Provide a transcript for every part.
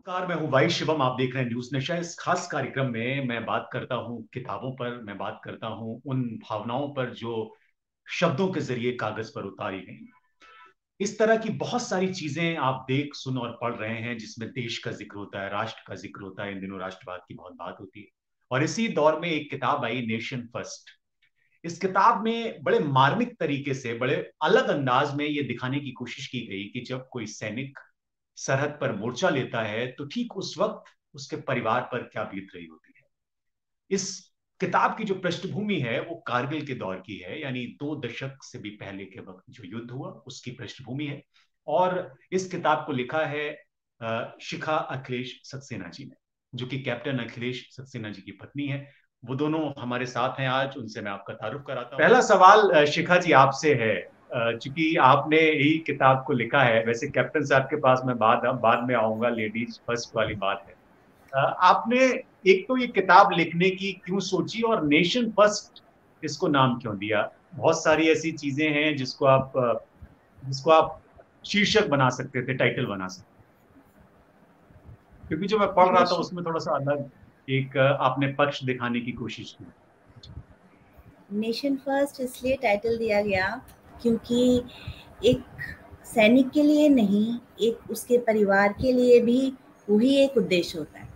नमस्कार, मैं हूं वाई शिवम। आप देख रहे हैं न्यूज नशा। इस खास कार्यक्रम में मैं बात करता हूं किताबों पर, मैं बात करता हूं उन भावनाओं पर जो शब्दों के जरिए कागज पर उतारी गई। इस तरह की बहुत सारी चीजें आप देख सुन और पढ़ रहे हैं जिसमें देश का जिक्र होता है, राष्ट्र का जिक्र होता है। इन दिनों राष्ट्रवाद की बहुत बात होती है और इसी दौर में एक किताब आई, नेशन फर्स्ट। इस किताब में बड़े मार्मिक तरीके से, बड़े अलग अंदाज में ये दिखाने की कोशिश की गई कि जब कोई सैनिक सरहद पर मोर्चा लेता है तो ठीक उस वक्त उसके परिवार पर क्या बीत रही होती है। इस किताब की जो पृष्ठभूमि है वो कारगिल के दौर की है, यानी 2 दशक से भी पहले के वक्त जो युद्ध हुआ उसकी पृष्ठभूमि है। और इस किताब को लिखा है शिखा अखिलेश सक्सेना जी ने, जो कि कैप्टन अखिलेश सक्सेना जी की पत्नी है। वो दोनों हमारे साथ हैं आज, उनसे मैं आपका तारुफ कराता हूँ। पहला सवाल शिखा जी आपसे है। चूंकि आपने यही किताब को लिखा है, वैसे कैप्टन साहब के पास मैं बाद में आऊंगा, लेडीज फर्स्ट वाली बात है। आपने एक तो ये किताब लिखने की क्यों सोची और नेशन फर्स्ट इसको नाम क्यों दिया? बहुत सारी ऐसी चीजें हैं जिसको आप शीर्षक बना सकते थे, टाइटल बना सकते। क्योंकि जो मैं पढ़ रहा था नेशन उसमें थोड़ा सा अलग एक आपने पक्ष दिखाने की कोशिश की। नेशन फर्स्ट इसलिए टाइटल दिया गया क्योंकि एक सैनिक के लिए नहीं, एक उसके परिवार के लिए भी वही एक उद्देश्य होता है।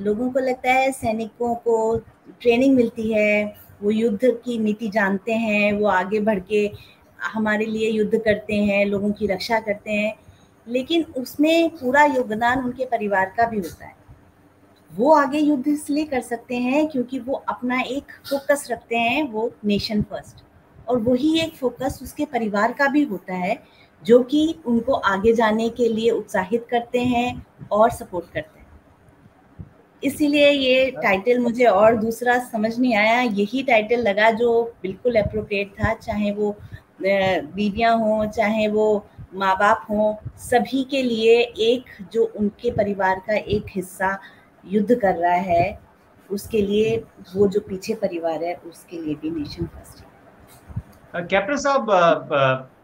लोगों को लगता है सैनिकों को ट्रेनिंग मिलती है, वो युद्ध की नीति जानते हैं, वो आगे बढ़ के हमारे लिए युद्ध करते हैं, लोगों की रक्षा करते हैं, लेकिन उसमें पूरा योगदान उनके परिवार का भी होता है। वो आगे युद्ध इसलिए कर सकते हैं क्योंकि वो अपना एक फ़ोकस रखते हैं, वो नेशन फर्स्ट, और वही एक फ़ोकस उसके परिवार का भी होता है, जो कि उनको आगे जाने के लिए उत्साहित करते हैं और सपोर्ट करते हैं। इसीलिए ये टाइटल मुझे और दूसरा समझ नहीं आया, यही टाइटल लगा जो बिल्कुल एप्रोप्रिएट था, चाहे वो बीवियाँ हों, चाहे वो माँ-बाप हों, सभी के लिए एक जो उनके परिवार का एक हिस्सा युद्ध कर रहा है, उसके लिए वो जो पीछे परिवार है, उसके लिए भी नेशन फर्स्ट है। कैप्टन साहब,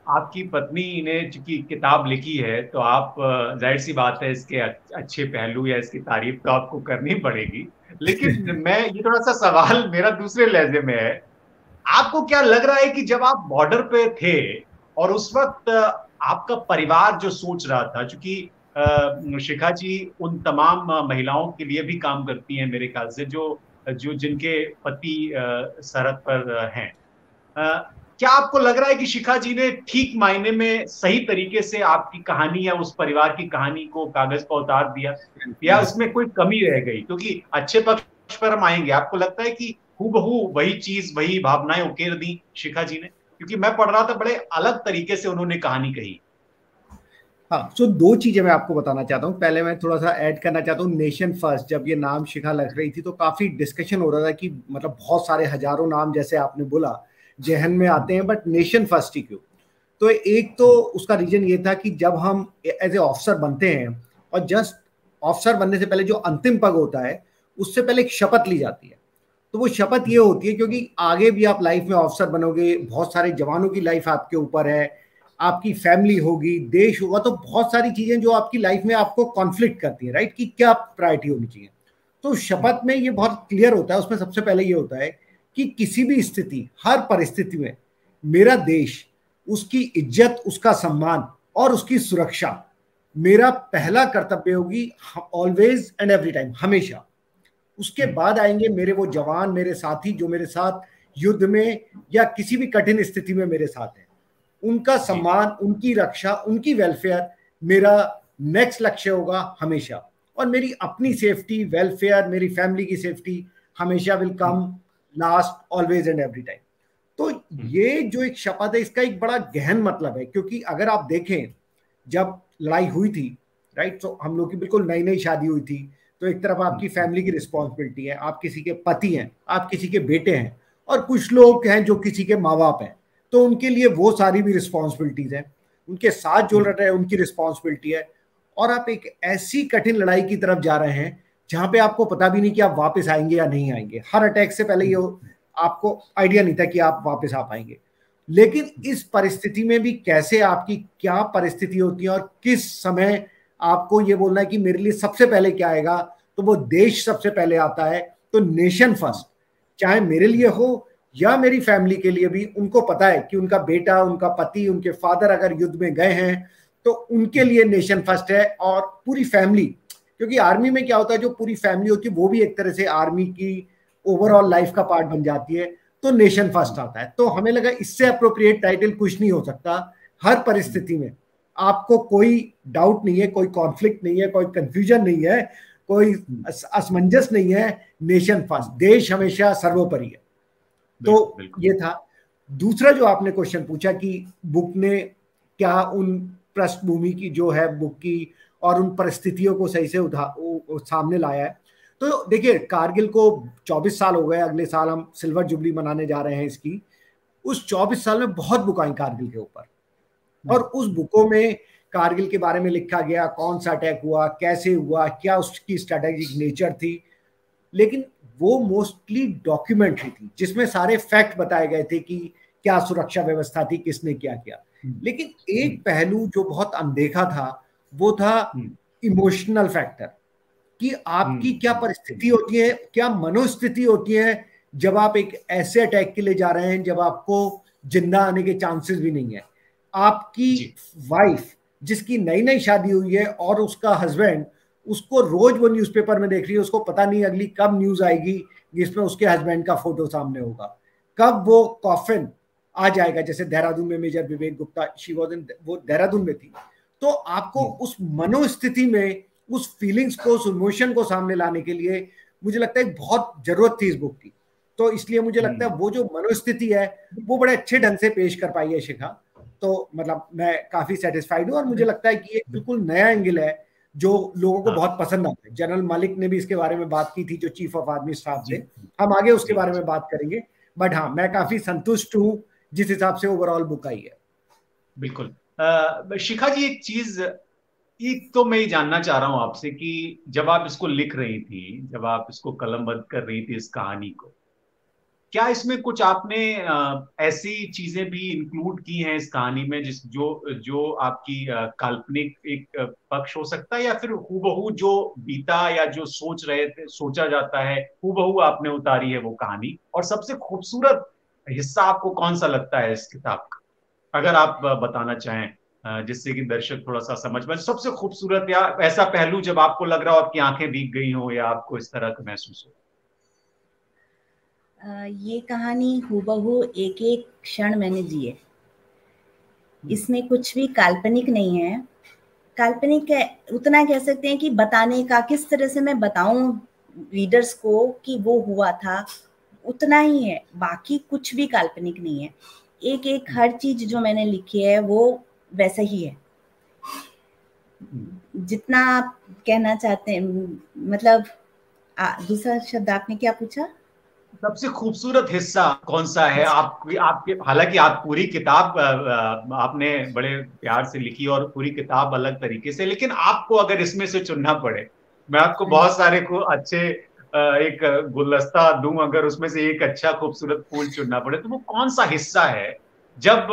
आपकी पत्नी ने चूंकि किताब लिखी है तो आप, जाहिर सी बात है, इसके अच्छे पहलू या इसकी तारीफ तो आपको करनी पड़ेगी। लेकिन मैं ये थोड़ा सा सवाल मेरा दूसरे लहजे में है। आपको क्या लग रहा है कि जब आप बॉर्डर पे थे और उस वक्त आपका परिवार जो सोच रहा था, चूंकि शिखा जी उन तमाम महिलाओं के लिए भी काम करती हैं मेरे ख्याल से, जो जो जिनके पति सरहद पर हैं। क्या आपको लग रहा है कि शिखा जी ने ठीक मायने में सही तरीके से आपकी कहानी या उस परिवार की कहानी को कागज पर उतार दिया, या उसमें कोई कमी रह गई? क्योंकि अच्छे पक्ष पर हम आएंगे, आपको लगता है कि हूबहू वही चीज, वही भावनाएं उकेर दी शिखा जी ने? क्योंकि मैं पढ़ रहा था, बड़े अलग तरीके से उन्होंने कहानी कही। हाँ, सो दो चीजें मैं आपको बताना चाहता हूँ। पहले मैं थोड़ा सा ऐड करना चाहता हूँ, नेशन फर्स्ट जब ये नाम शिखा लग रही थी तो काफी डिस्कशन हो रहा था कि मतलब बहुत सारे हजारों नाम जैसे आपने बोला जहन में आते हैं, बट नेशन फर्स्ट ही क्यों? तो एक तो उसका रीजन ये था कि जब हम एज ए ऑफिसर बनते हैं और जस्ट ऑफिसर बनने से पहले जो अंतिम पग होता है उससे पहले एक शपथ ली जाती है। तो वो शपथ ये होती है क्योंकि आगे भी आप लाइफ में ऑफिसर बनोगे, बहुत सारे जवानों की लाइफ आपके ऊपर है, आपकी फैमिली होगी, देश होगा, तो बहुत सारी चीजें जो आपकी लाइफ में आपको कॉन्फ्लिक्ट करती है, राइट, कि क्या प्रायोरिटी होनी चाहिए। तो शपथ में ये बहुत क्लियर होता है, उसमें सबसे पहले ये होता है कि किसी भी स्थिति, हर परिस्थिति में मेरा देश, उसकी इज्जत, उसका सम्मान और उसकी सुरक्षा मेरा पहला कर्तव्य होगी, ऑलवेज एंड एवरी टाइम, हमेशा। उसके बाद आएंगे मेरे वो जवान, मेरे साथी जो मेरे साथ युद्ध में या किसी भी कठिन स्थिति में मेरे साथ हैं, उनका सम्मान, उनकी रक्षा, उनकी वेलफेयर मेरा नेक्स्ट लक्ष्य होगा हमेशा। और मेरी अपनी सेफ्टी, वेलफेयर, मेरी फैमिली की सेफ्टी हमेशा will come last, always and every time. तो ये जो एक शपथ है इसका एक बड़ा गहन मतलब है, क्योंकि अगर आप देखें जब लड़ाई हुई थी, राइट, तो हम लोग की बिल्कुल नई नई शादी हुई थी, तो एक तरफ आपकी फैमिली की रिस्पॉन्सिबिलिटी है, आप किसी के पति हैं, आप किसी के बेटे हैं, और कुछ लोग हैं जो किसी के माँ बाप हैं, तो उनके लिए वो सारी भी रिस्पॉन्सिबिलिटीज हैं, उनके साथ जो लड़ रहे हैं उनकी रिस्पॉन्सिबिलिटी है। और आप एक ऐसी कठिन लड़ाई की तरफ जा रहे हैं जहां पे आपको पता भी नहीं कि आप वापस आएंगे या नहीं आएंगे। हर अटैक से पहले ये आपको आइडिया नहीं था कि आप वापस आ पाएंगे। लेकिन इस परिस्थिति में भी कैसे आपकी क्या परिस्थिति होती है और किस समय आपको ये बोलना है कि मेरे लिए सबसे पहले क्या आएगा, तो वो देश सबसे पहले आता है। तो नेशन फर्स्ट, चाहे मेरे लिए हो या मेरी फैमिली के लिए भी, उनको पता है कि उनका बेटा, उनका पति, उनके फादर अगर युद्ध में गए हैं तो उनके लिए नेशन फर्स्ट है। और पूरी फैमिली, क्योंकि आर्मी में क्या होता है, जो पूरी फैमिली होती है वो भी एक तरह से आर्मी की ओवरऑल लाइफ का पार्ट बन जाती है, तो नेशन फर्स्ट आता है। तो हमें लगा इससे अप्रोप्रिएट टाइटल कुछ नहीं हो सकता। हर परिस्थिति में आपको कोई डाउट नहीं है, कोई कॉन्फ्लिक्ट नहीं है, कोई कंफ्यूजन नहीं है, कोई असमंजस नहीं है, नेशन फर्स्ट, देश हमेशा सर्वोपरि है। तो ये था। दूसरा जो आपने क्वेश्चन पूछा कि बुक ने क्या उन पृष्ठभूमि की जो है बुक की और उन परिस्थितियों को सही से सामने लाया है, तो देखिए कारगिल को 24 साल हो गए, अगले साल हम सिल्वर जुबली मनाने जा रहे हैं इसकी। उस 24 साल में बहुत बुक आई कारगिल के ऊपर, और उस बुकों में कारगिल के बारे में लिखा गया, कौन सा अटैक हुआ, कैसे हुआ, क्या उसकी स्ट्रेटेजिक नेचर थी, लेकिन वो मोस्टली डॉक्यूमेंट्री थी जिसमें सारे फैक्ट बताए गए थे कि क्या सुरक्षा व्यवस्था थी, किसने क्या किया। लेकिन एक पहलू जो बहुत अनदेखा था वो था इमोशनल फैक्टर, कि आपकी क्या परिस्थिति होती है, क्या मनोस्थिति होती है जब आप एक ऐसे अटैक के लिए जा रहे हैं जब आपको जिंदा आने के चांसेस भी नहीं है। आपकी वाइफ जिसकी नई नई शादी हुई है और उसका हस्बैंड, उसको रोज वो न्यूज़पेपर में देख रही है, उसको पता नहीं अगली कब न्यूज आएगी जिसमें उसके हस्बैंड का फोटो सामने होगा, कब वो कॉफिन आ जाएगा। जैसे देहरादून में मेजर विवेक गुप्ता, वो देहरादून में थी। तो आपको उस मनोस्थिति में उस फीलिंग्स को, उस इमोशन को सामने लाने के लिए मुझे लगता है बहुत जरूरत थी इस बुक की। तो इसलिए मुझे लगता है वो जो मनोस्थिति है वो बड़े अच्छे ढंग से पेश कर पाई है शिखा। तो मतलब मैं काफी सेटिस्फाइड हूँ, और मुझे लगता है कि ये बिल्कुल नया एंगल है जो लोगों को बहुत पसंद आता है। जनरल मलिक ने भी इसके बारे में बात की थी, जो चीफ ऑफ आर्मी स्टाफ थे। हम आगे उसके बारे में बात करेंगे, बट हाँ मैं काफी संतुष्ट हूँ जिस हिसाब से ओवरऑल बुक आई है। बिल्कुल। शिखा जी, एक चीज एक तो मैं ये जानना चाह रहा हूं आपसे कि जब आप इसको लिख रही थी, जब आप इसको कलमबद्ध कर रही थी इस कहानी को, क्या इसमें कुछ आपने ऐसी चीजें भी इंक्लूड की हैं इस कहानी में जिस जो जो आपकी काल्पनिक एक पक्ष हो सकता है, या फिर हूबहू जो बीता या जो सोच रहे थे, सोचा जाता है, हूबहू आपने उतारी है वो कहानी? और सबसे खूबसूरत हिस्सा आपको कौन सा लगता है इस किताब का, अगर आप बताना चाहें, जिससे कि दर्शक थोड़ा सा समझ पाए सबसे खूबसूरत या ऐसा पहलू जब आपको लग रहा हो आपकी आंखें भीग गई हो या आपको इस तरह का महसूस हो? ये कहानी हूबहू एक एक क्षण मैंने जिए। इसमें कुछ भी काल्पनिक नहीं है। काल्पनिक उतना कह सकते हैं कि बताने का, किस तरह से मैं बताऊं रीडर्स को कि वो हुआ था, उतना ही है। बाकी कुछ भी काल्पनिक नहीं है। एक एक हर चीज जो मैंने लिखी है वो वैसा ही है जितना आप कहना चाहते हैं। मतलब दूसरा शब्द आपने क्या पूछा? सबसे खूबसूरत हिस्सा कौन सा है आपके? हालांकि आप पूरी किताब आपने बड़े प्यार से लिखी और पूरी किताब अलग तरीके से, लेकिन आपको अगर इसमें से चुनना पड़े, मैं आपको बहुत सारे को अच्छे एक गुलदस्ता दूं, अगर उसमें से एक अच्छा खूबसूरत फूल चुनना पड़े तो वो कौन सा हिस्सा है? जब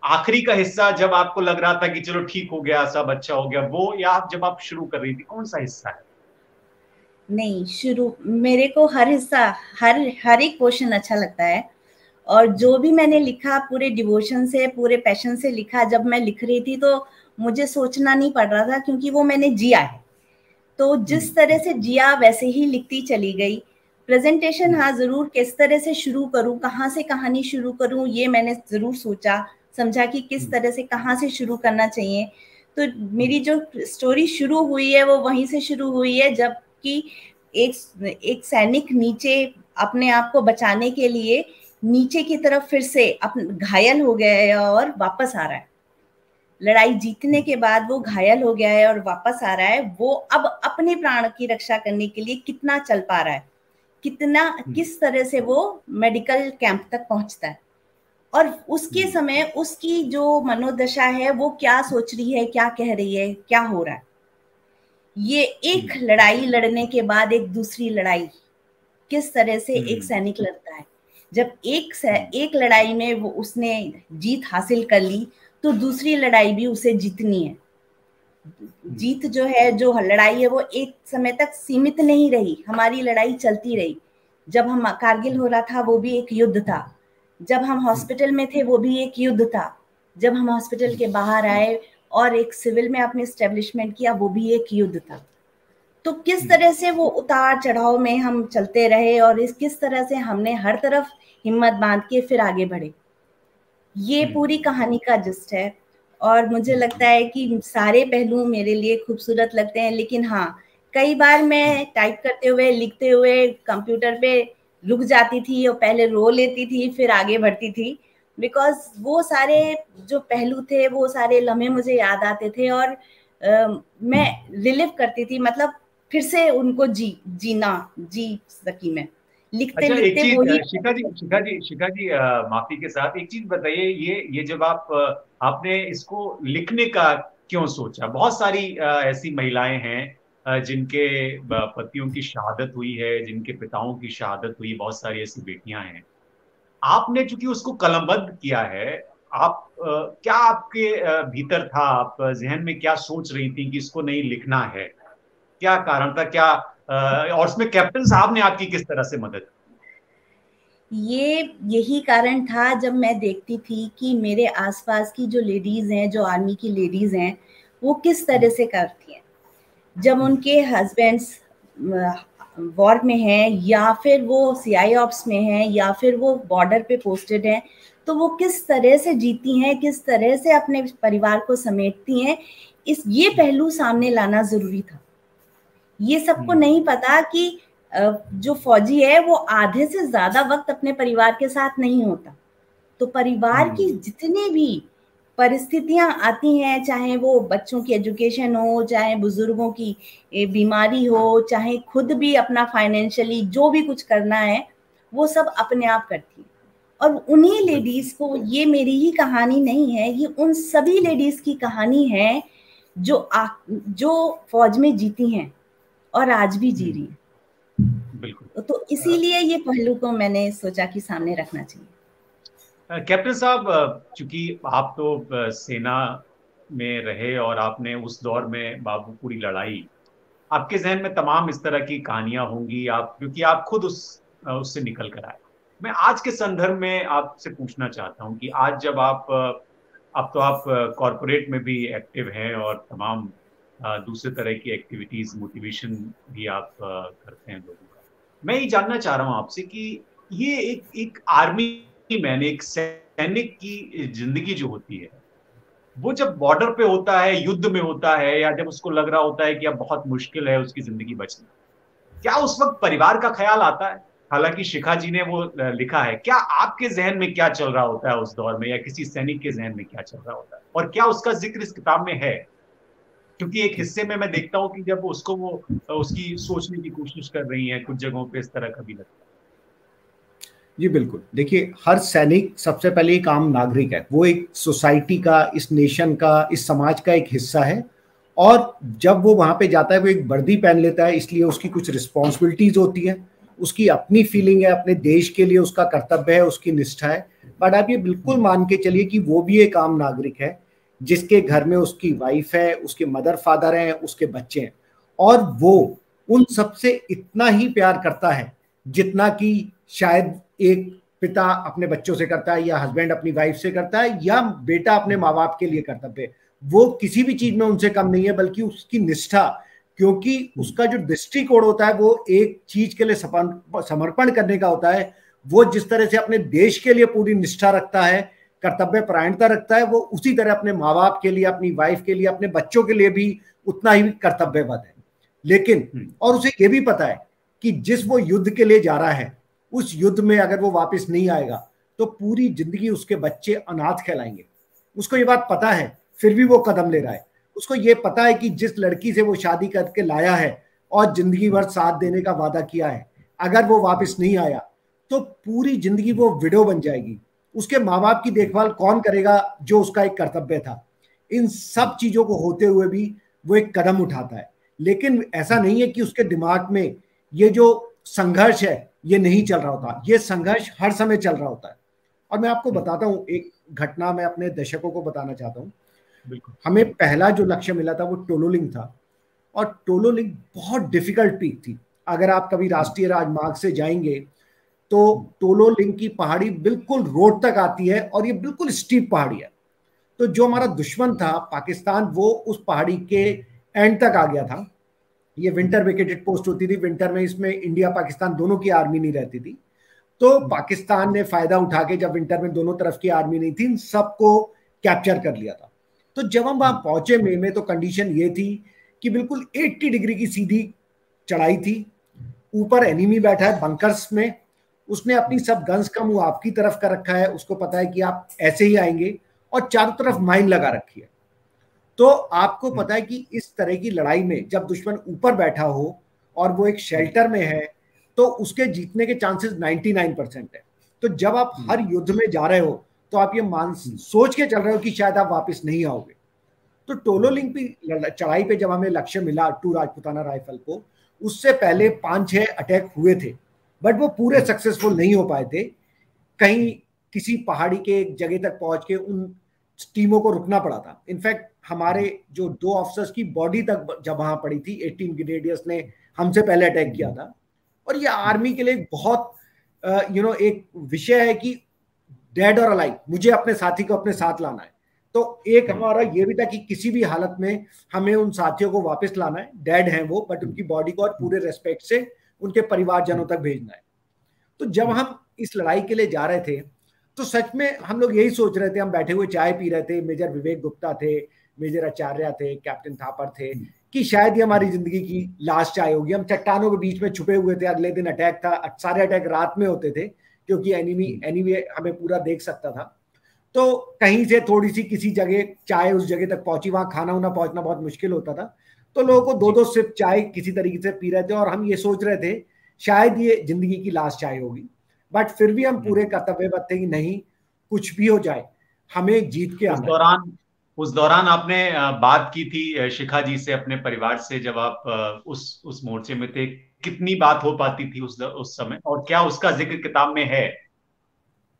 आखिरी का हिस्सा, जब आपको लग रहा था कि चलो ठीक हो गया, सब अच्छा हो गया, वो, या जब आप शुरू कर रही थी, कौन सा हिस्सा है? नहीं, शुरू मेरे को हर हिस्सा, हर एक पोर्शन अच्छा लगता है। और जो भी मैंने लिखा पूरे डिवोशन से, पूरे पैशन से लिखा। जब मैं लिख रही थी तो मुझे सोचना नहीं पड़ रहा था, क्योंकि वो मैंने जिया है। तो जिस तरह से जिया वैसे ही लिखती चली गई। प्रेजेंटेशन, हाँ जरूर, किस तरह से शुरू करूं, कहाँ से कहानी शुरू करूं, ये मैंने जरूर सोचा समझा कि किस तरह से कहाँ से शुरू करना चाहिए। तो मेरी जो स्टोरी शुरू हुई है वो वहीं से शुरू हुई है, जबकि एक सैनिक नीचे अपने आप को बचाने के लिए नीचे की तरफ फिर से घायल हो गया है और वापस आ रहा है। लड़ाई जीतने के बाद वो घायल हो गया है और वापस आ रहा है। वो अब अपने प्राण की रक्षा करने के लिए कितना चल पा रहा है, किस तरह से वो मेडिकल कैंप तक पहुंचता है, और उसके समय उसकी जो मनोदशा है वो क्या सोच रही है, क्या कह रही है, क्या हो रहा है। ये एक लड़ाई लड़ने के बाद एक दूसरी लड़ाई किस तरह से एक सैनिक लड़ता है। जब एक लड़ाई में वो उसने जीत हासिल कर ली तो दूसरी लड़ाई भी उसे जीतनी है। जीत जो है, जो लड़ाई है, वो एक समय तक सीमित नहीं रही, हमारी लड़ाई चलती रही। जब हम कारगिल हो रहा था वो भी एक युद्ध था, जब हम हॉस्पिटल में थे वो भी एक युद्ध था, जब हम हॉस्पिटल के बाहर आए और एक सिविल में अपने एस्टेब्लिशमेंट किया वो भी एक युद्ध था। तो किस तरह से वो उतार चढ़ाव में हम चलते रहे और किस तरह से हमने हर तरफ हिम्मत बांध के फिर आगे बढ़े, ये पूरी कहानी का जिस्ट है। और मुझे लगता है कि सारे पहलू मेरे लिए खूबसूरत लगते हैं, लेकिन हाँ, कई बार मैं टाइप करते हुए, लिखते हुए कंप्यूटर पे रुक जाती थी और पहले रो लेती थी, फिर आगे बढ़ती थी, बिकॉज वो सारे जो पहलू थे, वो सारे लम्हे मुझे याद आते थे और मैं रिलिव करती थी, मतलब फिर से उनको जी सकी मैं लिखते अच्छा, एक लिखते चीज वही। शिखा जी, माफी के साथ एक चीज बताइए, ये जब आपने इसको लिखने का क्यों सोचा? बहुत सारी ऐसी महिलाएं हैं जिनके पतियों की शहादत हुई है, जिनके पिताओं की शहादत हुई, बहुत सारी ऐसी बेटियां हैं। आपने चूंकि उसको कलमबद्ध किया है, आप क्या आपके भीतर था, आप जहन में क्या सोच रही थी कि इसको नहीं लिखना है? क्या कारण था, क्या और उसमें कैप्टन साहब ने आपकी किस तरह से मदद? यही कारण था, जब मैं देखती थी कि मेरे आसपास की जो लेडीज हैं, जो आर्मी की लेडीज हैं, वो किस तरह से करती हैं जब उनके हस्बैंड्स वॉर में हैं, या फिर वो सीआई ऑप्स में हैं, या फिर वो बॉर्डर पे पोस्टेड हैं, तो वो किस तरह से जीती हैं, किस तरह से अपने परिवार को समेटती हैं। ये पहलू सामने लाना जरूरी था। ये सबको नहीं पता कि जो फौजी है वो आधे से ज्यादा वक्त अपने परिवार के साथ नहीं होता। तो परिवार की जितनी भी परिस्थितियां आती हैं, चाहे वो बच्चों की एजुकेशन हो, चाहे बुजुर्गों की बीमारी हो, चाहे खुद भी अपना फाइनेंशियली जो भी कुछ करना है, वो सब अपने आप करती है। और उन्हीं लेडीज को, ये मेरी ही कहानी नहीं है, ये उन सभी लेडीज की कहानी है जो फौज में जीती हैं और आज भी जी रही है। बिल्कुल। तो इसीलिए ये पहलू को मैंने सोचा कि सामने रखना चाहिए। कैप्टन साहब, चूंकि आप तो सेना में रहे और आपने उस दौर में बाबूपुरी लड़ाई, आपके जहन में तमाम इस तरह की कहानियां होंगी, आप क्योंकि आप खुद उससे निकल कर आए। मैं आज के संदर्भ में आपसे पूछना चाहता हूं कि आज जब अब तो आप कॉरपोरेट में भी एक्टिव हैं और तमाम दूसरे तरह की एक्टिविटीज, मोटिवेशन भी आप करते हैं लोगों का। मैं ये जानना चाह रहा हूं आपसे कि ये एक आर्मी मैन, एक सैनिक की जिंदगी जो होती है, वो जब बॉर्डर पे होता है, युद्ध में होता है, या जब उसको लग रहा होता है कि अब बहुत मुश्किल है उसकी जिंदगी बचना, क्या उस वक्त परिवार का ख्याल आता है? हालांकि शिखा जी ने वो लिखा है, क्या आपके जहन में क्या चल रहा होता है उस दौर में, या किसी सैनिक के जहन में क्या चल रहा होता है, और क्या उसका जिक्र इस किताब में है? क्योंकि एक हिस्से में मैं देखता हूँ कि जब उसको वो उसकी सोचने की कोशिश कर रही है, कुछ जगहों पे इस तरह का भी लगता है। जी बिल्कुल, देखिए, हर सैनिक सबसे पहले एक आम नागरिक है, वो एक सोसाइटी का, इस नेशन का, इस समाज का एक हिस्सा है। और जब वो वहां पे जाता है, वो एक वर्दी पहन लेता है, इसलिए उसकी कुछ रिस्पॉन्सिबिलिटीज होती है, उसकी अपनी फीलिंग है, अपने देश के लिए उसका कर्तव्य है, उसकी निष्ठा है। बट आप ये बिल्कुल मान के चलिए कि वो भी एक आम नागरिक है, जिसके घर में उसकी वाइफ है, उसके मदर फादर हैं, उसके बच्चे हैं, और वो उन सबसे इतना ही प्यार करता है जितना कि शायद एक पिता अपने बच्चों से करता है, या हस्बैंड अपनी वाइफ से करता है, या बेटा अपने माँ बाप के लिए कर्तव्य। वो किसी भी चीज में उनसे कम नहीं है, बल्कि उसकी निष्ठा, क्योंकि उसका जो दृष्टिकोण होता है वो एक चीज के लिए समर्पण करने का होता है। वो जिस तरह से अपने देश के लिए पूरी निष्ठा रखता है, कर्तव्य परायणता रखता है, वो उसी तरह अपने माँ बाप के लिए, अपनी वाइफ के लिए, अपने बच्चों के लिए भी उतना ही कर्तव्यबद्ध है। लेकिन और उसे ये भी पता है कि जिस वो युद्ध के लिए जा रहा है, उस युद्ध में अगर वो वापस नहीं आएगा तो पूरी जिंदगी उसके बच्चे अनाथ कहलाएंगे। उसको ये बात पता है, फिर भी वो कदम ले रहा है। उसको ये पता है कि जिस लड़की से वो शादी करके लाया है और जिंदगी भर साथ देने का वादा किया है, अगर वो वापस नहीं आया तो पूरी जिंदगी वो विडो बन जाएगी। उसके माँ बाप की देखभाल कौन करेगा, जो उसका एक कर्तव्य था। इन सब चीजों को होते हुए भी वो एक कदम उठाता है। लेकिन ऐसा नहीं है कि उसके दिमाग में ये जो संघर्ष है ये नहीं चल रहा होता, ये संघर्ष हर समय चल रहा होता है। और मैं आपको बताता हूँ एक घटना, मैं अपने दर्शकों को बताना चाहता हूँ। बिल्कुल। हमें पहला जो लक्ष्य मिला था वो टोलोलिंग था, और टोलोलिंग बहुत डिफिकल्ट पीक थी। अगर आप कभी राष्ट्रीय राजमार्ग से जाएंगे तो टोलोलिंग की पहाड़ी बिल्कुल रोड तक आती है, और ये बिल्कुल स्टीप पहाड़ी है। तो जो हमारा दुश्मन था पाकिस्तान, वो उस पहाड़ी के एंड तक आ गया था। ये विंटर वेकेटेड पोस्ट होती थी, विंटर में इसमें इंडिया पाकिस्तान दोनों की आर्मी नहीं रहती थी। तो पाकिस्तान ने फायदा उठा के, जब विंटर में दोनों तरफ की आर्मी नहीं थी, इन सबको कैप्चर कर लिया था। तो जब हम वहां पहुंचे मई में, तो कंडीशन ये थी कि बिल्कुल 80 डिग्री की सीधी चढ़ाई थी। ऊपर एनिमी बैठा है बंकर्स में, उसने अपनी सब गन्स का मुंह आपकी तरफ कर रखा है, उसको पता है कि आप ऐसे ही आएंगे, और चारों तरफ माइन लगा रखी है। तो आपको पता है कि इस तरह की लड़ाई में जब दुश्मन ऊपर बैठा हो और वो एक शेल्टर में है, तो उसके जीतने के चांसेस 99% है। तो जब आप हर युद्ध में जा रहे हो, तो आप ये सोच के चल रहे हो कि शायद आप वापस नहीं आओगे। तो टोलोलिंग की चढ़ाई पे जब हमें लक्ष्य मिला, टू राजपुताना राइफल को, उससे पहले 5-6 अटैक हुए थे, बट वो पूरे सक्सेसफुल नहीं हो पाए थे। कहीं किसी पहाड़ी के एक जगह तक पहुंच के उन टीमों को रुकना पड़ा था। इनफैक्ट हमारे जो 2 ऑफिसर्स की बॉडी तक जब वहां पड़ी थी, 18 ग्रेनेडियर्स ने हमसे पहले अटैक किया था। और ये आर्मी के लिए एक बहुत एक विषय है कि डेड और अलाइव, मुझे अपने साथी को अपने साथ लाना है। तो एक हमारा ये भी था कि किसी भी हालत में हमें उन साथियों को वापस लाना है। डेड हैं वो, बट उनकी बॉडी को और पूरे रेस्पेक्ट से उनके परिवारजनों तक भेजना है। तो जब हम इस लड़ाई के लिए जा रहे थे, तो सच में हम लोग यही सोच रहे थे, हम बैठे हुए चाय पी रहे थे, मेजर विवेक गुप्ता थे, मेजर आचार्य थे, कैप्टन थापर थे, कि शायद ये हमारी जिंदगी की लास्ट चाय होगी। हम चट्टानों के बीच में छुपे हुए थे, अगले दिन अटैक था, सारे अटैक रात में होते थे क्योंकि एनीवे हमें पूरा देख सकता था। तो कहीं से थोड़ी सी किसी जगह चाय उस जगह तक पहुंची, वहां खाना उना पहुंचना बहुत मुश्किल होता था। तो लोगों को 2-2 सिप चाय किसी तरीके से पी रहे थे, और हम ये सोच रहे थे शायद ये जिंदगी की लास्ट चाय होगी। बट फिर भी हम पूरे कर्तव्यबद्ध थे कि नहीं, कुछ भी हो जाए हमें जीत के आना है। उस दौरान आपने बात की थी शिखा जी से, अपने परिवार से, जब आप उस मोर्चे में थे, कितनी बात हो पाती थी उस समय, और क्या उसका जिक्र किताब में है?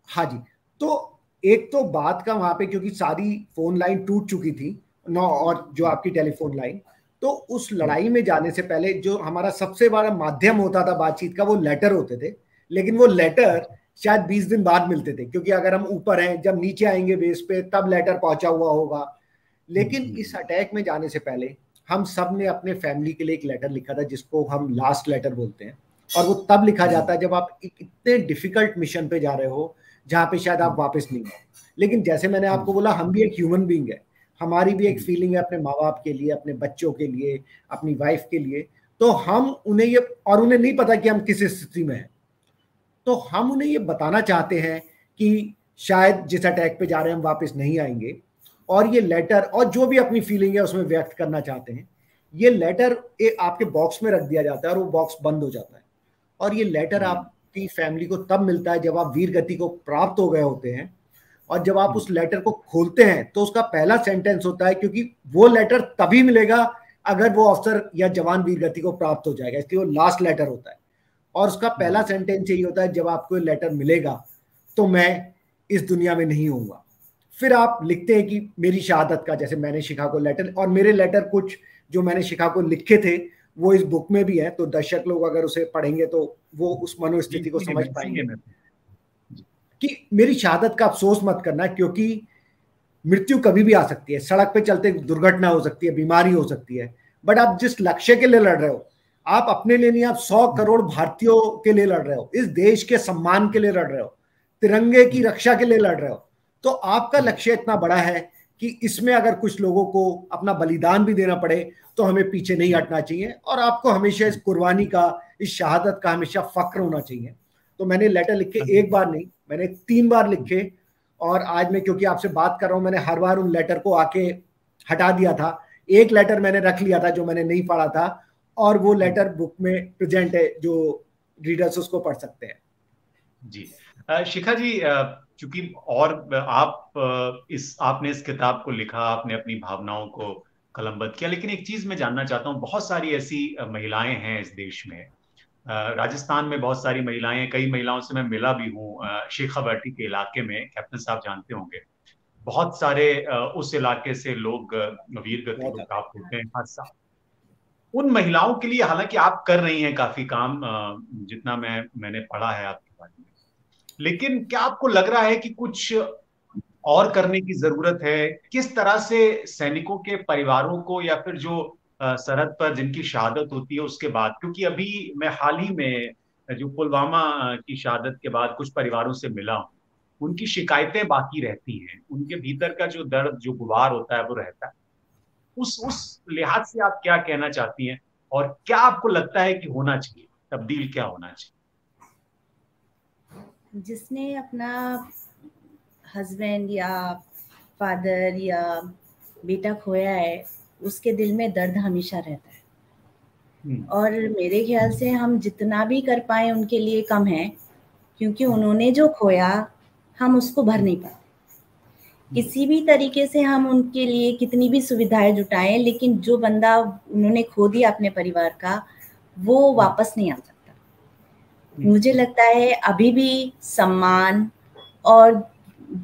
हाँ जी। तो एक तो बात का वहां पे, क्योंकि सारी फोन लाइन टूट चुकी थी नौ, और जो आपकी टेलीफोन लाइन, तो उस लड़ाई में जाने से पहले जो हमारा सबसे बड़ा माध्यम होता था बातचीत का, वो लेटर होते थे। लेकिन वो लेटर शायद 20 दिन बाद मिलते थे, क्योंकि अगर हम ऊपर हैं, जब नीचे आएंगे बेस पे, तब लेटर पहुंचा हुआ होगा। लेकिन इस अटैक में जाने से पहले हम सब ने अपने फैमिली के लिए एक लेटर लिखा था, जिसको हम लास्ट लेटर बोलते हैं। और वो तब लिखा जाता है जब आप एक इतने डिफिकल्ट मिशन पे जा रहे हो, जहां पे शायद आप वापस नहीं आओ। लेकिन जैसे मैंने आपको बोला, हम भी एक ह्यूमन बीइंग है, हमारी भी एक फीलिंग है अपने माँ बाप के लिए, अपने बच्चों के लिए, अपनी वाइफ के लिए। तो हम उन्हें ये, और उन्हें नहीं पता कि हम किस स्थिति में हैं, तो हम उन्हें ये बताना चाहते हैं कि शायद जिस अटैक पे जा रहे हैं हम वापस नहीं आएंगे। और ये लेटर, और जो भी अपनी फीलिंग है उसमें व्यक्त करना चाहते हैं, ये लेटर आपके बॉक्स में रख दिया जाता है, और वो बॉक्स बंद हो जाता है। और ये लेटर आपकी फैमिली को तब मिलता है जब आप वीर गति को प्राप्त हो गए होते हैं। और जब आप उस लेटर को खोलते हैं, तो उसका पहला सेंटेंस होता है, क्योंकि वो लेटर तभी मिलेगा अगर वो अफसर या जवान वीर गति को प्राप्त हो जाएगा, इसलिए वो लास्ट लेटर होता है। और उसका पहला सेंटेंस यही होता है, जब आपको लेटर मिलेगा तो मैं इस दुनिया में नहीं होऊंगा। फिर आप लिखते हैं कि मेरी शहादत का, जैसे मैंने शिखा को लेटर, और मेरे लेटर कुछ जो मैंने शिखा को लिखे थे वो इस बुक में भी है, तो दर्शक लोग अगर उसे पढ़ेंगे तो वो उस मनोस्थिति को समझ पाएंगे कि मेरी शहादत का अफसोस मत करना, क्योंकि मृत्यु कभी भी आ सकती है, सड़क पे चलते दुर्घटना हो सकती है, बीमारी हो सकती है। बट आप जिस लक्ष्य के लिए लड़ रहे हो, आप अपने लिए नहीं, आप 100 करोड़ भारतीयों के लिए लड़ रहे हो, इस देश के सम्मान के लिए लड़ रहे हो, तिरंगे की रक्षा के लिए लड़ रहे हो। तो आपका लक्ष्य इतना बड़ा है कि इसमें अगर कुछ लोगों को अपना बलिदान भी देना पड़े तो हमें पीछे नहीं हटना चाहिए, और आपको हमेशा इस कुर्बानी का, इस शहादत का हमेशा फक्र होना चाहिए। तो मैंने लेटर लिखे एक बार नहीं, मैंने 3 बार लिखे। और आज मैं क्योंकि आपसे बात कर रहा हूं, मैंने हर बार उन लेटर को आके हटा दिया था। एक लेटर मैंने रख लिया था जो मैंने नहीं पढ़ा था, और वो लेटर बुक में प्रेजेंट है, जो रीडर्स उसको पढ़ सकते हैं। जी शिखा जी, चूंकि और आपने इस किताब को लिखा, आपने अपनी भावनाओं को कलमबद्ध किया, लेकिन एक चीज मैं जानना चाहता हूँ, बहुत सारी ऐसी महिलाएं हैं इस देश में, राजस्थान में बहुत सारी महिलाएं, कई महिलाओं से मैं मिला भी हूँ शेखावाटी के इलाके में, कैप्टन साहब जानते होंगे। बहुत सारे उस इलाके से लोग वीर गति को प्राप्त होते हैं हर साल। उन महिलाओं के लिए हालांकि आप कर रही हैं काफी काम, जितना मैंने पढ़ा है आपके बारे में, लेकिन क्या आपको लग रहा है कि कुछ और करने की जरूरत है? किस तरह से सैनिकों के परिवारों को, या फिर जो सरहद पर जिनकी शहादत होती है उसके बाद, क्योंकि अभी मैं हाल ही में जो पुलवामा की शहादत के बाद कुछ परिवारों से मिला हूं, उनकी शिकायतें बाकी रहती हैं, उनके भीतर का जो दर्द, जो गुबार होता है वो रहता है। उस लिहाज से आप क्या कहना चाहती हैं, और क्या आपको लगता है कि होना चाहिए, तब्दील क्या होना चाहिए? जिसने अपना हस्बैंड या फादर या बेटा खोया है, उसके दिल में दर्द हमेशा रहता है। और मेरे ख्याल से हम जितना भी कर पाए उनके लिए कम है, क्योंकि उन्होंने जो खोया हम उसको भर नहीं पाते। किसी भी तरीके से हम उनके लिए कितनी भी सुविधाएं जुटाएं, लेकिन जो बंदा उन्होंने खो दिया अपने परिवार का, वो वापस नहीं आ सकता। मुझे लगता है अभी भी सम्मान और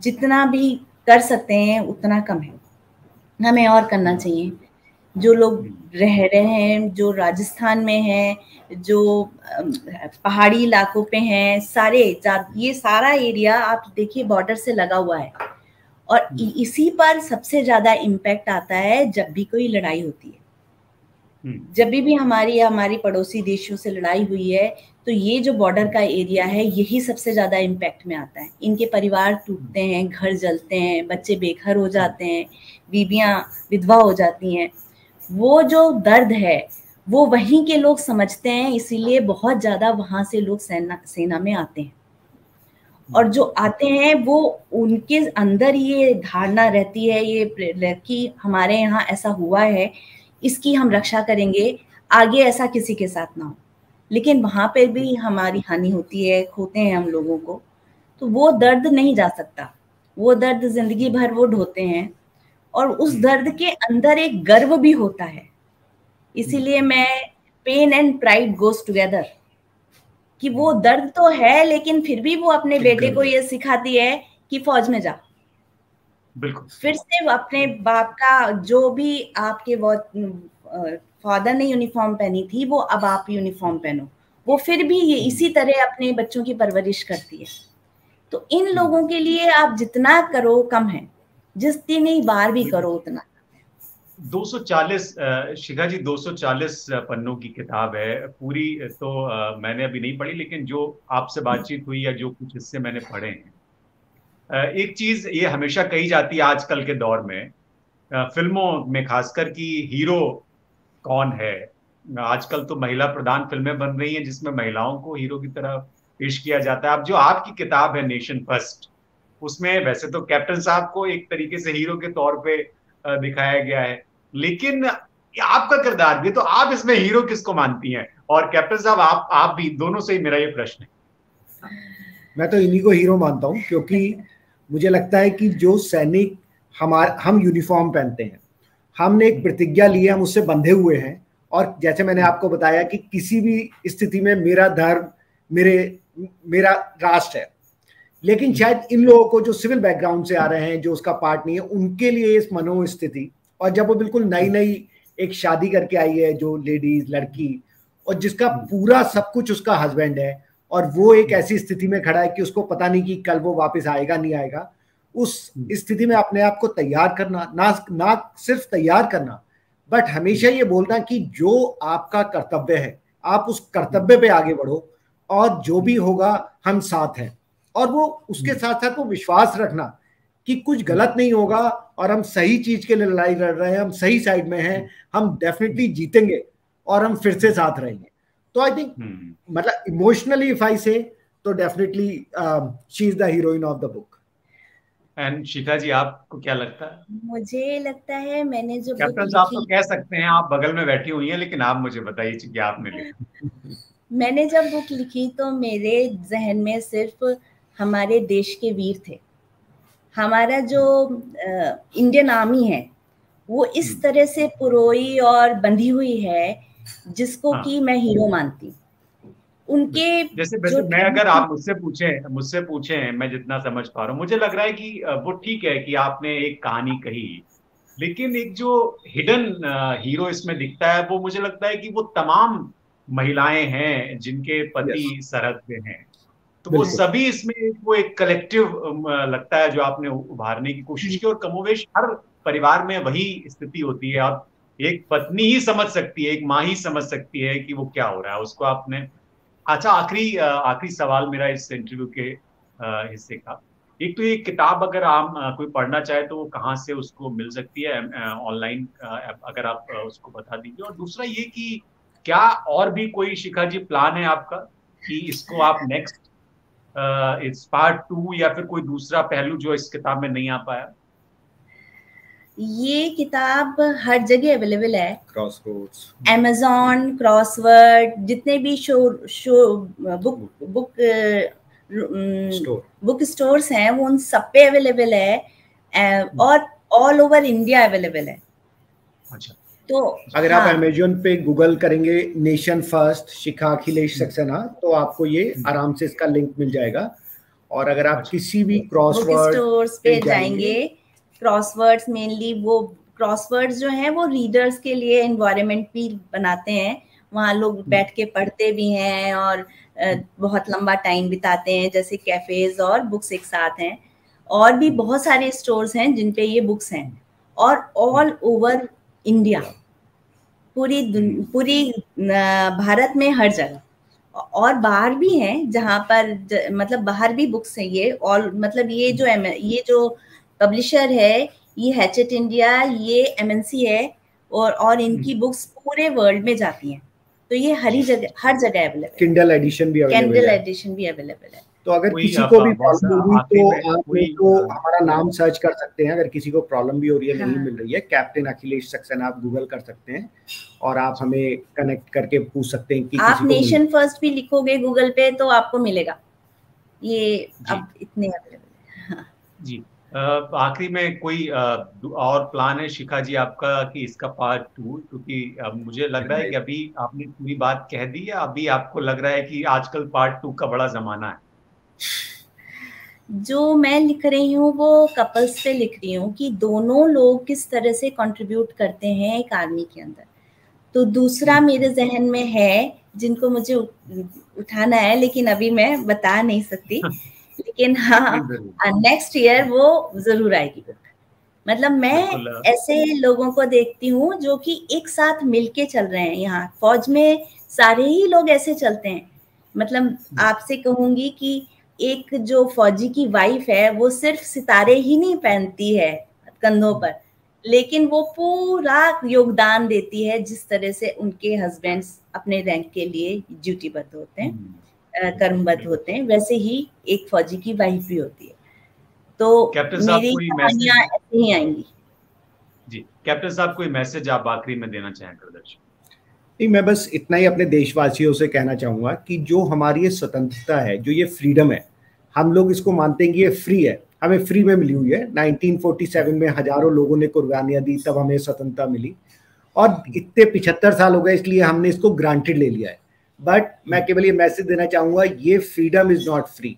जितना भी कर सकते हैं उतना कम है, हमें और करना चाहिए। जो लोग रह रहे हैं, जो राजस्थान में हैं, जो पहाड़ी इलाकों पे हैं, ये सारा एरिया आप देखिए बॉर्डर से लगा हुआ है, और इसी पर सबसे ज्यादा इम्पैक्ट आता है जब भी कोई लड़ाई होती है। जब भी हमारी पड़ोसी देशों से लड़ाई हुई है, तो ये जो बॉर्डर का एरिया है यही सबसे ज्यादा इम्पैक्ट में आता है। इनके परिवार टूटते हैं, घर जलते हैं, बच्चे बेघर हो जाते हैं, बीबियां विधवा हो जाती हैं। वो जो दर्द है वो वहीं के लोग समझते हैं, इसीलिए बहुत ज्यादा वहां से लोग सेना में आते हैं। और जो आते हैं वो उनके अंदर ये धारणा रहती है, ये कि हमारे यहाँ ऐसा हुआ है, इसकी हम रक्षा करेंगे, आगे ऐसा किसी के साथ ना हो। लेकिन वहां पर भी हमारी हानि होती है, खोते हैं हम लोगों को, तो वो दर्द नहीं जा सकता। वो दर्द जिंदगी भर वो ढोते हैं, और उस दर्द के अंदर एक गर्व भी होता है। इसीलिए मैं pain and pride goes together, कि वो दर्द तो है, लेकिन फिर भी वो अपने बेटे को ये सिखाती है कि फौज में जा। बिल्कुल। फिर से अपने बाप का, जो भी आपके फादर ने यूनिफॉर्म पहनी थी, वो अब आप यूनिफॉर्म पहनो। वो फिर भी ये इसी तरह अपने बच्चों की परवरिश करती है। तो इन लोगों के लिए आप जितना करो कम है, जितनी बार भी करो उतना। 240 शिखा जी, 240 पन्नों की किताब है पूरी। तो मैंने अभी नहीं पढ़ी, लेकिन जो आपसे बातचीत हुई या जो कुछ हिस्से मैंने पढ़े हैं, एक चीज ये हमेशा कही जाती है आजकल के दौर में, फिल्मों में खासकर, कि हीरो कौन है। आजकल तो महिला प्रधान फिल्में बन रही हैं जिसमें महिलाओं को हीरो की तरह पेश किया जाता है। अब जो आपकी किताब है नेशन फर्स्ट, उसमें वैसे तो कैप्टन साहब को एक तरीके से हीरो के तौर पे दिखाया गया है, लेकिन आपका किरदार भी, तो आप इसमें हीरो किसको मानती हैं? और कैप्टन साहब आप भी, दोनों से ही मेरा ये प्रश्न है। मैं तो इन्हीं को हीरो मानता हूं, क्योंकि मुझे लगता है कि जो सैनिक हम यूनिफॉर्म पहनते हैं, हमने एक प्रतिज्ञा ली है, हम उससे बंधे हुए हैं। और जैसे मैंने आपको बताया कि किसी भी स्थिति में मेरा धर्म मेरा राष्ट्र है, लेकिन शायद इन लोगों को जो सिविल बैकग्राउंड से आ रहे हैं, जो उसका पार्ट नहीं है, उनके लिए इस मनोस्थिति, और जब वो बिल्कुल नई नई एक शादी करके आई है, जो लेडीज लड़की, और जिसका पूरा सब कुछ उसका हस्बैंड है, और वो एक ऐसी स्थिति में खड़ा है कि उसको पता नहीं कि कल वो वापस आएगा नहीं आएगा, उस स्थिति में अपने आप को तैयार करना, ना सिर्फ तैयार करना, बट हमेशा ये बोलना कि जो आपका कर्तव्य है आप उस कर्तव्य पे आगे बढ़ो, और जो भी होगा हम साथ हैं। और वो उसके साथ साथ वो विश्वास रखना कि कुछ गलत नहीं होगा, और हम सही चीज के लिए लड़ाई लड़ रहे हैं, हम सही साइड में हैं, हम डेफिनेटली जीतेंगे और हम फिर से साथ रहेंगे। तो आई थिंक, मतलब इमोशनली इफ आई से, तो definitely she is the heroine of the book. And Shikha ji, आपको क्या लगता है? मुझे लगता है मैंने जो कैप्टन साहब तो कह सकते हैं, आप बगल में बैठी हुई हैं, लेकिन आप मुझे बताइए कि आपने लिखा। मैंने जब बुक लिखी तो मेरे जहन में सिर्फ हमारे देश के वीर थे। हमारा जो इंडियन आर्मी है वो इस तरह से पुरोई और बंधी हुई है, जिसको कि मैं हीरो मानती हूँ। उनके जैसे जो मैं अगर आप मुझसे पूछें मैं जितना समझ पा रहा हूँ, मुझे लग रहा है कि वो ठीक है कि आपने एक कहानी कही, लेकिन एक जो हिडन हीरो इसमें दिखता है वो मुझे लगता है कि वो तमाम महिलाएं हैं जिनके पति यस, सरहद पे हैं। तो वो बिल्कुल। सभी इसमें वो एक कलेक्टिव लगता है जो आपने उभारने की कोशिश की, और कमोवेश हर परिवार में वही स्थिति होती है। आप एक पत्नी ही समझ सकती है, एक माँ ही समझ सकती है कि वो क्या हो रहा है उसको आपने। अच्छा, आखिरी सवाल मेरा इस इंटरव्यू के हिस्से का, एक तो ये किताब अगर आप कोई पढ़ना चाहे तो वो कहाँ से उसको मिल सकती है ऑनलाइन, अगर आप उसको बता दीजिए। और दूसरा ये कि क्या और भी कोई शिखा जी प्लान है आपका कि इसको आप नेक्स्ट इट्स पार्ट 2 या फिर कोई दूसरा पहलू जो इस किताब में नहीं आ पाया? ये किताब हर जगह अवेलेबल है, क्रॉसरोड्स, Amazon, क्रॉसवर्ड, जितने भी show show book book store, book stores हैं वो उन सब पे अवेलेबल है, और ऑल ओवर इंडिया अवेलेबल है। अच्छा, तो अगर आप हाँ, अमेजोन पे गूगल करेंगे नेशन फर्स्ट शिखा अखिलेश सक्सेना, तो आपको ये आराम से इसका लिंक मिल जाएगा। और अगर आप अच्छा, किसी भी बुक क्रॉसवर्ड स्टोर्स पे पे जाएंगे, जाएंगे, क्रॉसवर्ड्स मेनली, वो क्रॉसवर्ड्स जो हैं वो रीडर्स के लिए एनवायरनमेंट भी बनाते हैं, वहाँ लोग बैठ के पढ़ते भी हैं और बहुत लंबा टाइम बिताते हैं, जैसे कैफेज और बुक्स एक साथ हैं। और भी बहुत सारे स्टोर्स हैं जिन पे ये बुक्स हैं, और ऑल ओवर इंडिया, पूरी भारत में हर जगह, और बाहर भी हैं जहाँ पर मतलब बाहर भी बुक्स हैं ये, और मतलब ये जो पब्लिशर है, ये हैचेट इंडिया, ये एमएनसी है, और इनकी बुक्स पूरे वर्ल्ड में जाती हैं, तो ये हर जगह अवेलेबल है। किंडल एडिशन भी अवेलेबल कैंडल है। एडिशन भी अवेलेबल है। तो अगर कोई किसी को भी बस प्रॉब्लम होगी आखिरी तो में आप कोई तो हमारा नाम सर्च कर सकते हैं। अगर किसी को प्रॉब्लम भी हो रही है, नहीं हाँ, मिल रही है, कैप्टन अखिलेश सक्सेना आप गूगल कर सकते हैं और आप हमें कनेक्ट करके पूछ सकते हैं कि आप किसी को नेशन फर्स्ट भी लिखोगे गूगल पे तो आपको मिलेगा, ये जी अब इतने अवेलेबल है। जी। आखिरी में कोई और प्लान है शिखा जी आपका कि इसका पार्ट 2? क्योंकि मुझे लग रहा है कि अभी आपने पूरी बात कह दी है, अभी आपको लग रहा है कि आजकल पार्ट 2 का बड़ा जमाना है। जो मैं लिख रही हूँ वो कपल्स पे लिख रही हूँ कि दोनों लोग किस तरह से कंट्रीब्यूट करते हैं एक आर्मी के अंदर। तो दूसरा मेरे जहन में है जिनको मुझे उठाना है, लेकिन अभी मैं बता नहीं सकती, लेकिन हाँ, नेक्स्ट ईयर वो जरूर आएगी बुक। मतलब मैं बिल्कुल। ऐसे लोगों को देखती हूँ जो कि एक साथ मिलके चल रहे हैं। यहाँ फौज में सारे ही लोग ऐसे चलते हैं। मतलब आपसे कहूंगी कि एक जो फौजी की वाइफ है वो सिर्फ सितारे ही नहीं पहनती है कंधों पर, लेकिन वो पूरा योगदान देती है जिस तरह से उनके हस्बैंड्स अपने रैंक के लिए ड्यूटीबद्ध होते हैं, कर्मबद्ध होते हैं, वैसे ही एक फौजी की वाइफ भी होती है। तो कैप्टन साहब मेरी कोई कहानियां मैसेज? ऐसे ही आएंगी। जी, कैप्टन साहब कोई मैसेज आप आखिरी में देना चाहें प्रदर्शन? नहीं, मैं बस इतना ही अपने देशवासियों से कहना चाहूंगा कि जो हमारी ये स्वतंत्रता है, जो ये फ्रीडम है, हम लोग इसको मानते हैं कि ये फ्री है, हमें फ्री में मिली हुई है। 1947 में हजारों लोगों ने कुर्बानियां दी, तब हमें स्वतंत्रता मिली, और इतने 75 साल हो गए, इसलिए हमने इसको ग्रांटेड ले लिया है। बट मैं केवल ये मैसेज देना चाहूंगा, ये फ्रीडम इज नॉट फ्री।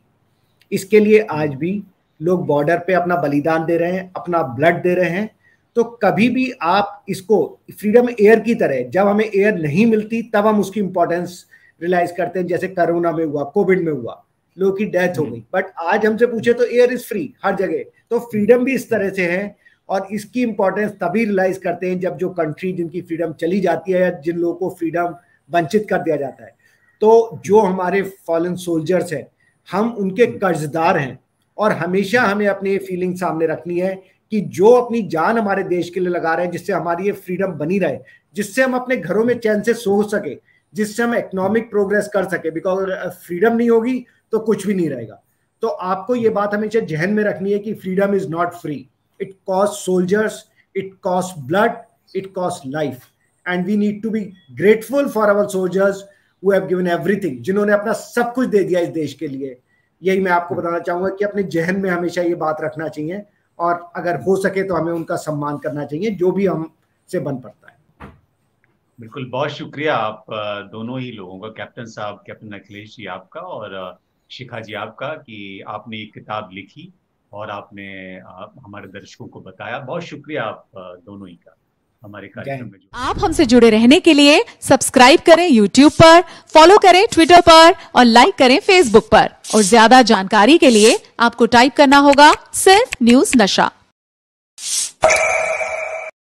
इसके लिए आज भी लोग बॉर्डर पे अपना बलिदान दे रहे हैं, अपना ब्लड दे रहे हैं। तो कभी भी आप इसको, फ्रीडम एयर की तरह, जब हमें एयर नहीं मिलती तब हम उसकी इंपॉर्टेंस रियलाइज करते हैं, जैसे कोरोना में हुआ, कोविड में हुआ, लोगों की डेथ हो गई। बट आज हमसे पूछे तो एयर इज फ्री हर जगह। तो फ्रीडम भी इस तरह से है, और इसकी इंपॉर्टेंस तभी रियलाइज करते हैं जब जो कंट्री जिनकी फ्रीडम चली जाती है, या जिन लोगों को फ्रीडम वंचित कर दिया जाता है। तो जो हमारे फॉलन सोल्जर्स हैं, हम उनके कर्जदार हैं, और हमेशा हमें अपनी फीलिंग सामने रखनी है कि जो अपनी जान हमारे देश के लिए लगा रहे हैं, जिससे हमारी ये फ्रीडम बनी रहे, जिससे हम अपने घरों में चैन से सो सके, जिससे हम इकोनॉमिक प्रोग्रेस कर सके। बिकॉज फ्रीडम नहीं होगी तो कुछ भी नहीं रहेगा। तो आपको ये बात हमेशा जहन में रखनी है कि freedom is not free. It cost soldiers, it cost blood, it cost life, and we need to be grateful for our soldiers who have given everything, जिन्होंने अपना सब कुछ दे दिया इस देश के लिए। यही मैं आपको बताना चाहूंगा कि अपने जहन में हमेशा ये बात रखना चाहिए, और अगर हो सके तो हमें उनका सम्मान करना चाहिए, जो भी हमसे बन पड़ता है। बिल्कुल, बहुत शुक्रिया आप दोनों ही लोगों का, कैप्टन साहब, कैप्टन अखिलेश जी आपका, और शिखा जी आपका, कि आपने एक किताब लिखी और आपने हमारे दर्शकों को बताया। बहुत शुक्रिया आप दोनों ही का हमारे कार्यक्रम में जो। आप हमसे जुड़े रहने के लिए सब्सक्राइब करें YouTube पर, फॉलो करें Twitter पर और लाइक करें Facebook पर। और ज्यादा जानकारी के लिए आपको टाइप करना होगा सिर्फ न्यूज़ नशा।